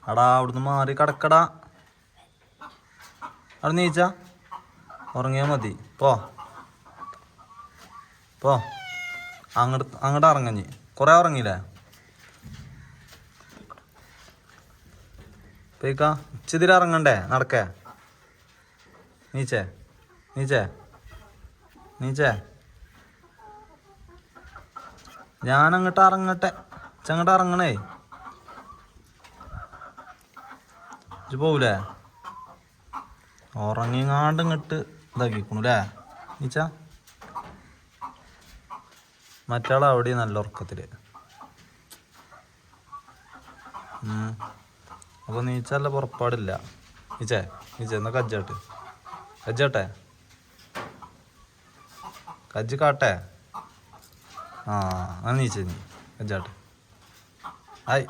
അടാ അവിടുന്ന് മാറി കിടക്കടാ. അവിടെ നീച്ച ഉറങ്ങിയാ മതി. പോ പോ. അങ്ങോട്ട് ഇറങ്ങഞ്ഞി. കുറേ ഉറങ്ങിയില്ലേ? പോയിക്കാ. ഇച്ചിതിരി ഇറങ്ങണ്ടേ? നടക്കേ. നീച്ചേ നീച്ചേ നീച്ചേ. ഞാനങ്ങോട്ട് ഇറങ്ങട്ടെ. അങ്ങോട്ട് ഇറങ്ങണേ. ഇജ്ജ് പോവൂലേ? ഉറങ്ങിങ്ങാണ്ട് ഇങ്ങോട്ട് ഇതാക്കിക്കണല്ലേ നീച്ച. മറ്റാളവിടെ നല്ല ഉറക്കത്തില്. അപ്പോൾ നീച്ചല്ല പുറപ്പാടില്ല. നീച്ചേ നീച്ചേ. എന്നാ കജ്ജാട്ടെ കജ്ജ് കാട്ടെ. ആ അങ്ങനെ നീച്ചേ നീ കജ്ജാട്ടെ. ആയി.